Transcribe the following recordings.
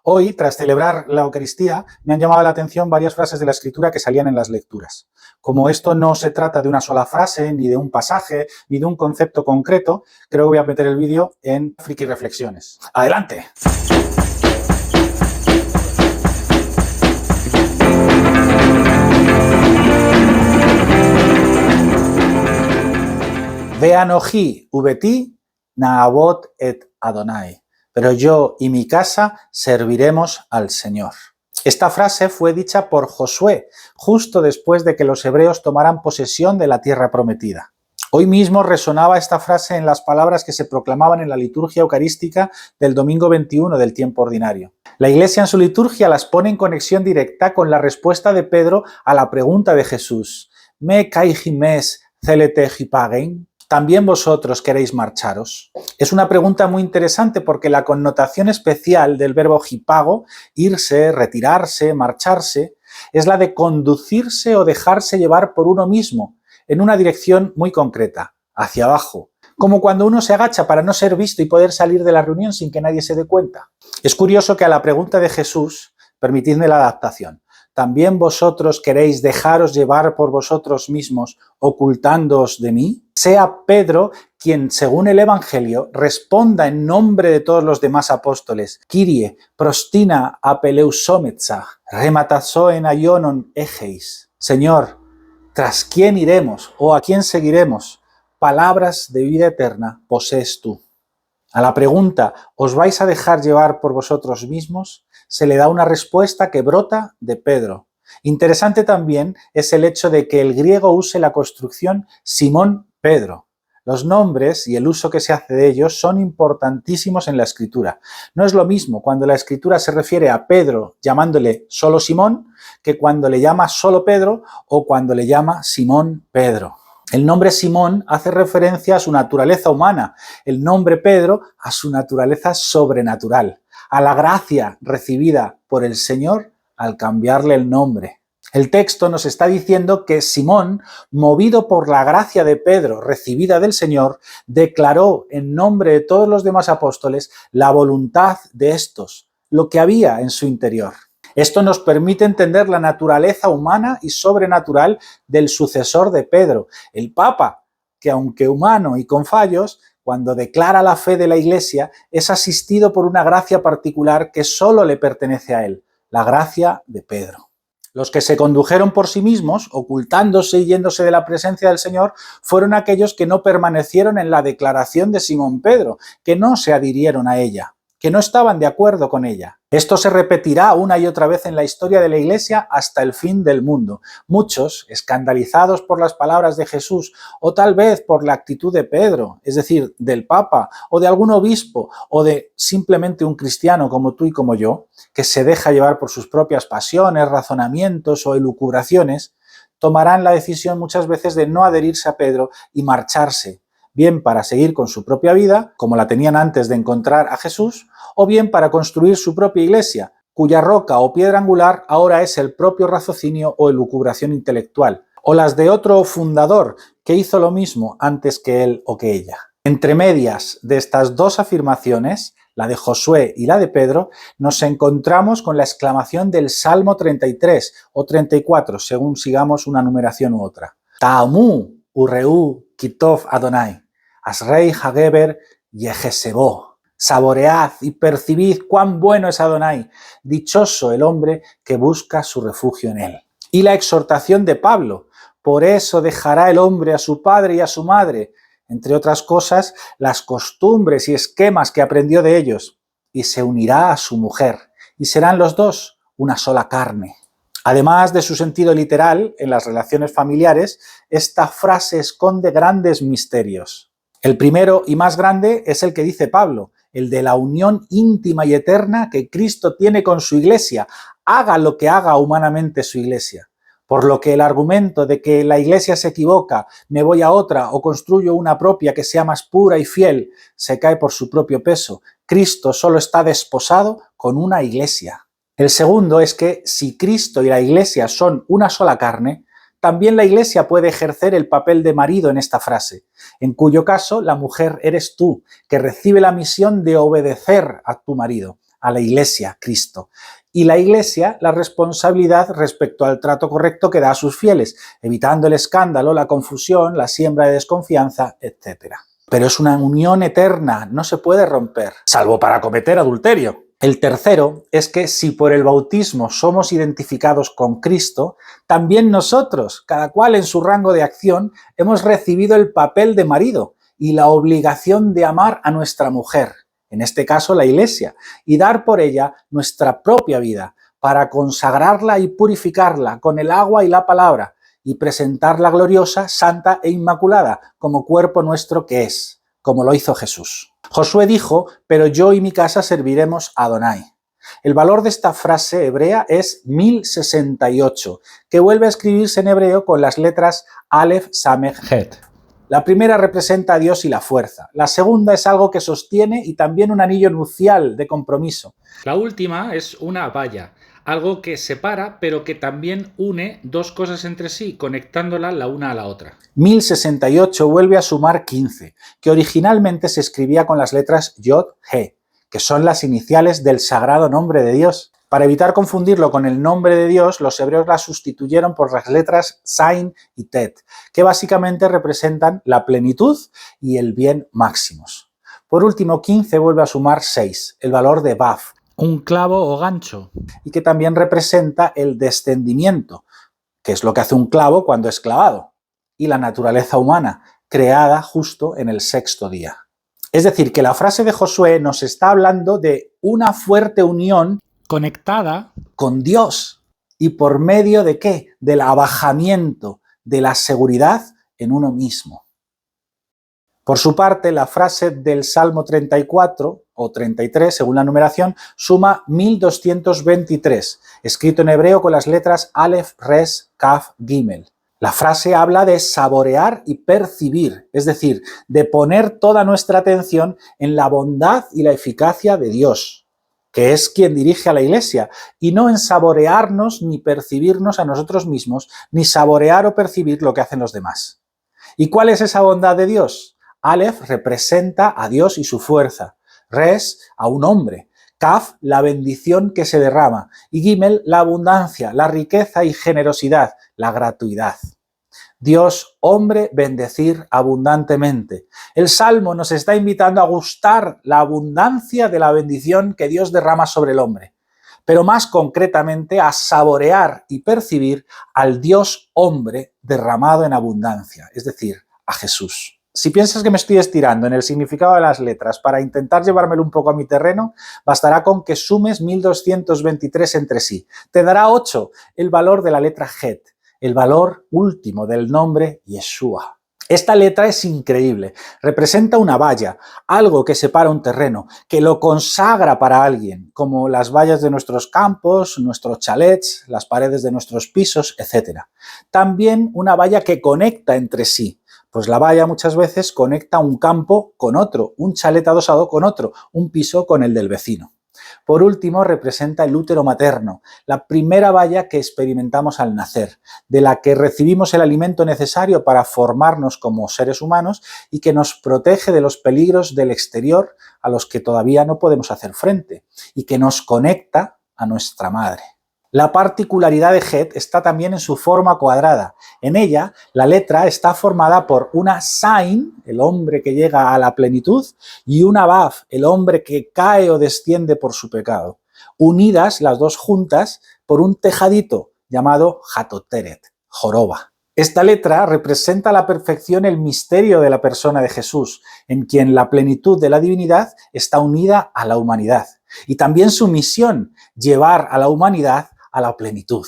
Hoy, tras celebrar la Eucaristía, me han llamado la atención varias frases de la Escritura que salían en las lecturas. Como esto no se trata de una sola frase, ni de un pasaje, ni de un concepto concreto, creo que voy a meter el vídeo en Friki Reflexiones. ¡Adelante! Veanoji ubeti naabot et Adonai. Pero yo y mi casa serviremos al Señor. Esta frase fue dicha por Josué, justo después de que los hebreos tomaran posesión de la tierra prometida. Hoy mismo resonaba esta frase en las palabras que se proclamaban en la liturgia eucarística del domingo 21 del tiempo ordinario. La Iglesia en su liturgia las pone en conexión directa con la respuesta de Pedro a la pregunta de Jesús: ¿Me caigimes celete hipagen? ¿También vosotros queréis marcharos? Es una pregunta muy interesante porque la connotación especial del verbo hipago, irse, retirarse, marcharse, es la de conducirse o dejarse llevar por uno mismo, en una dirección muy concreta, hacia abajo, como cuando uno se agacha para no ser visto y poder salir de la reunión sin que nadie se dé cuenta. Es curioso que a la pregunta de Jesús, permitidme la adaptación, ¿también vosotros queréis dejaros llevar por vosotros mismos, ocultándoos de mí? Sea Pedro quien, según el Evangelio, responda en nombre de todos los demás apóstoles: Kyrie, prostina apeleusometza, rematazoen aionon egeis. Señor, ¿tras quién iremos o a quién seguiremos? Palabras de vida eterna posees tú. A la pregunta, ¿os vais a dejar llevar por vosotros mismos?, se le da una respuesta que brota de Pedro. Interesante también es el hecho de que el griego use la construcción Simón-Pedro. Los nombres y el uso que se hace de ellos son importantísimos en la Escritura. No es lo mismo cuando la Escritura se refiere a Pedro llamándole solo Simón que cuando le llama solo Pedro o cuando le llama Simón-Pedro. El nombre Simón hace referencia a su naturaleza humana, el nombre Pedro a su naturaleza sobrenatural, a la gracia recibida por el Señor al cambiarle el nombre. El texto nos está diciendo que Simón, movido por la gracia de Pedro recibida del Señor, declaró en nombre de todos los demás apóstoles la voluntad de estos, lo que había en su interior. Esto nos permite entender la naturaleza humana y sobrenatural del sucesor de Pedro, el Papa, que aunque humano y con fallos, cuando declara la fe de la Iglesia, es asistido por una gracia particular que solo le pertenece a él, la gracia de Pedro. Los que se condujeron por sí mismos, ocultándose y yéndose de la presencia del Señor, fueron aquellos que no permanecieron en la declaración de Simón Pedro, que no se adhirieron a ella, que no estaban de acuerdo con ella. Esto se repetirá una y otra vez en la historia de la Iglesia hasta el fin del mundo. Muchos, escandalizados por las palabras de Jesús, o tal vez por la actitud de Pedro, es decir, del Papa, o de algún obispo, o de simplemente un cristiano como tú y como yo, que se deja llevar por sus propias pasiones, razonamientos o elucubraciones, tomarán la decisión muchas veces de no adherirse a Pedro y marcharse, bien para seguir con su propia vida, como la tenían antes de encontrar a Jesús, o bien para construir su propia iglesia, cuya roca o piedra angular ahora es el propio raciocinio o elucubración intelectual, o las de otro fundador que hizo lo mismo antes que él o que ella. Entre medias de estas dos afirmaciones, la de Josué y la de Pedro, nos encontramos con la exclamación del Salmo 33 o 34, según sigamos una numeración u otra. Ta'amu ureu kitov Adonai, asrei hageber yehesebo. Saboread y percibid cuán bueno es Adonai, dichoso el hombre que busca su refugio en él. Y la exhortación de Pablo: por eso dejará el hombre a su padre y a su madre, entre otras cosas, las costumbres y esquemas que aprendió de ellos, y se unirá a su mujer, y serán los dos una sola carne. Además de su sentido literal, en las relaciones familiares, esta frase esconde grandes misterios. El primero y más grande es el que dice Pablo, el de la unión íntima y eterna que Cristo tiene con su Iglesia, haga lo que haga humanamente su Iglesia. Por lo que el argumento de que la Iglesia se equivoca, me voy a otra o construyo una propia que sea más pura y fiel, se cae por su propio peso. Cristo solo está desposado con una Iglesia. El segundo es que si Cristo y la Iglesia son una sola carne, también la Iglesia puede ejercer el papel de marido en esta frase, en cuyo caso la mujer eres tú, que recibe la misión de obedecer a tu marido, a la Iglesia, Cristo. Y la Iglesia la responsabilidad respecto al trato correcto que da a sus fieles, evitando el escándalo, la confusión, la siembra de desconfianza, etc. Pero es una unión eterna, no se puede romper, salvo para cometer adulterio. El tercero es que si por el bautismo somos identificados con Cristo, también nosotros, cada cual en su rango de acción, hemos recibido el papel de marido y la obligación de amar a nuestra mujer, en este caso la Iglesia, y dar por ella nuestra propia vida, para consagrarla y purificarla con el agua y la palabra, y presentarla gloriosa, santa e inmaculada, como cuerpo nuestro que es, como lo hizo Jesús. Josué dijo, pero yo y mi casa serviremos a Adonai. El valor de esta frase hebrea es 1068, que vuelve a escribirse en hebreo con las letras Aleph, Samech, Het. La primera representa a Dios y la fuerza. La segunda es algo que sostiene y también un anillo nupcial de compromiso. La última es una valla, algo que separa pero que también une dos cosas entre sí, conectándolas la una a la otra. 1068 vuelve a sumar 15, que originalmente se escribía con las letras Yod, He, que son las iniciales del sagrado nombre de Dios. Para evitar confundirlo con el nombre de Dios, los hebreos la sustituyeron por las letras Zain y Tet, que básicamente representan la plenitud y el bien máximos. Por último, 15 vuelve a sumar 6, el valor de Vav, un clavo o gancho, y que también representa el descendimiento, que es lo que hace un clavo cuando es clavado, y la naturaleza humana, creada justo en el sexto día. Es decir, que la frase de Josué nos está hablando de una fuerte unión conectada con Dios. ¿Y por medio de qué? Del abajamiento, de la seguridad en uno mismo. Por su parte, la frase del Salmo 34 o 33, según la numeración, suma 1223, escrito en hebreo con las letras Aleph, Res, Kaf, Gimel. La frase habla de saborear y percibir, es decir, de poner toda nuestra atención en la bondad y la eficacia de Dios, que es quien dirige a la Iglesia, y no en saborearnos ni percibirnos a nosotros mismos, ni saborear o percibir lo que hacen los demás. ¿Y cuál es esa bondad de Dios? Aleph representa a Dios y su fuerza, Res a un hombre, Kaf la bendición que se derrama y Gimel la abundancia, la riqueza y generosidad, la gratuidad. Dios, hombre, bendecir abundantemente. El Salmo nos está invitando a gustar la abundancia de la bendición que Dios derrama sobre el hombre, pero más concretamente a saborear y percibir al Dios hombre derramado en abundancia, es decir, a Jesús. Si piensas que me estoy estirando en el significado de las letras para intentar llevármelo un poco a mi terreno, bastará con que sumes 1223 entre sí. Te dará 8 el valor de la letra Het, el valor último del nombre Yeshua. Esta letra es increíble, representa una valla, algo que separa un terreno, que lo consagra para alguien, como las vallas de nuestros campos, nuestros chalets, las paredes de nuestros pisos, etc. También una valla que conecta entre sí, pues la valla muchas veces conecta un campo con otro, un chalet adosado con otro, un piso con el del vecino. Por último, representa el útero materno, la primera valla que experimentamos al nacer, de la que recibimos el alimento necesario para formarnos como seres humanos y que nos protege de los peligros del exterior a los que todavía no podemos hacer frente, y que nos conecta a nuestra madre. La particularidad de Het está también en su forma cuadrada. En ella, la letra está formada por una Zain, el hombre que llega a la plenitud, y una Vav, el hombre que cae o desciende por su pecado, unidas las dos juntas por un tejadito llamado Hatoteret, joroba. Esta letra representa a la perfección el misterio de la persona de Jesús, en quien la plenitud de la divinidad está unida a la humanidad, y también su misión, llevar a la humanidad a la plenitud.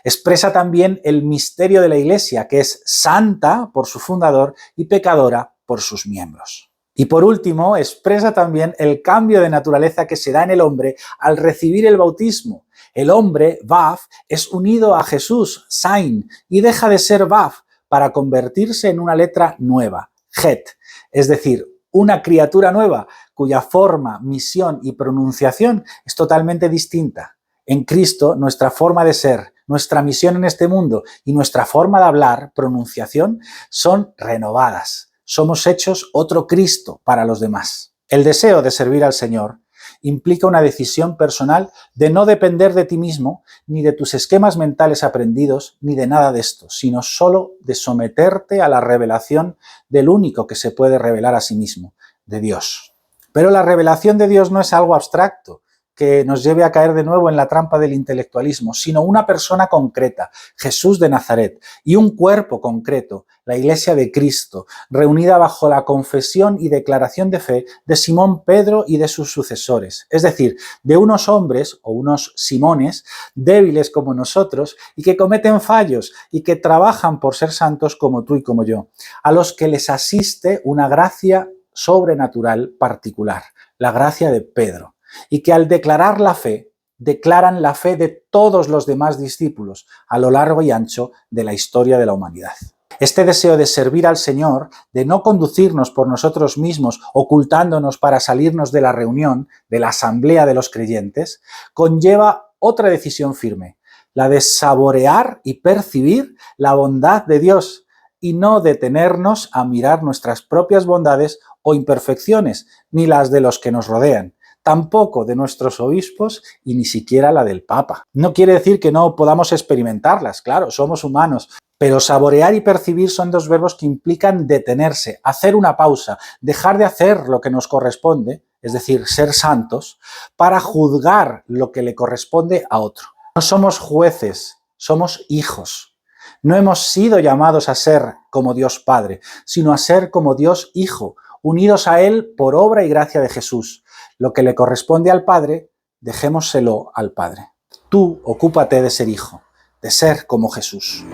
Expresa también el misterio de la Iglesia, que es santa por su fundador y pecadora por sus miembros. Y por último, expresa también el cambio de naturaleza que se da en el hombre al recibir el bautismo. El hombre, Vav, es unido a Jesús, Zain, y deja de ser Vav para convertirse en una letra nueva, Het, es decir, una criatura nueva cuya forma, misión y pronunciación es totalmente distinta. En Cristo, nuestra forma de ser, nuestra misión en este mundo y nuestra forma de hablar, pronunciación, son renovadas. Somos hechos otro Cristo para los demás. El deseo de servir al Señor implica una decisión personal de no depender de ti mismo, ni de tus esquemas mentales aprendidos, ni de nada de esto, sino solo de someterte a la revelación del único que se puede revelar a sí mismo, de Dios. Pero la revelación de Dios no es algo abstracto que nos lleve a caer de nuevo en la trampa del intelectualismo, sino una persona concreta, Jesús de Nazaret, y un cuerpo concreto, la Iglesia de Cristo, reunida bajo la confesión y declaración de fe de Simón Pedro y de sus sucesores, es decir, de unos hombres o unos Simones débiles como nosotros y que cometen fallos y que trabajan por ser santos como tú y como yo, a los que les asiste una gracia sobrenatural particular, la gracia de Pedro, y que al declarar la fe, declaran la fe de todos los demás discípulos a lo largo y ancho de la historia de la humanidad. Este deseo de servir al Señor, de no conducirnos por nosotros mismos, ocultándonos para salirnos de la reunión, de la asamblea de los creyentes, conlleva otra decisión firme, la de saborear y percibir la bondad de Dios y no detenernos a mirar nuestras propias bondades o imperfecciones, ni las de los que nos rodean, tampoco de nuestros obispos y ni siquiera la del Papa. No quiere decir que no podamos experimentarlas, claro, somos humanos, pero saborear y percibir son dos verbos que implican detenerse, hacer una pausa, dejar de hacer lo que nos corresponde, es decir, ser santos, para juzgar lo que le corresponde a otro. No somos jueces, somos hijos. No hemos sido llamados a ser como Dios Padre, sino a ser como Dios Hijo, unidos a Él por obra y gracia de Jesús. Lo que le corresponde al Padre, dejémoselo al Padre. Tú ocúpate de ser hijo, de ser como Jesús.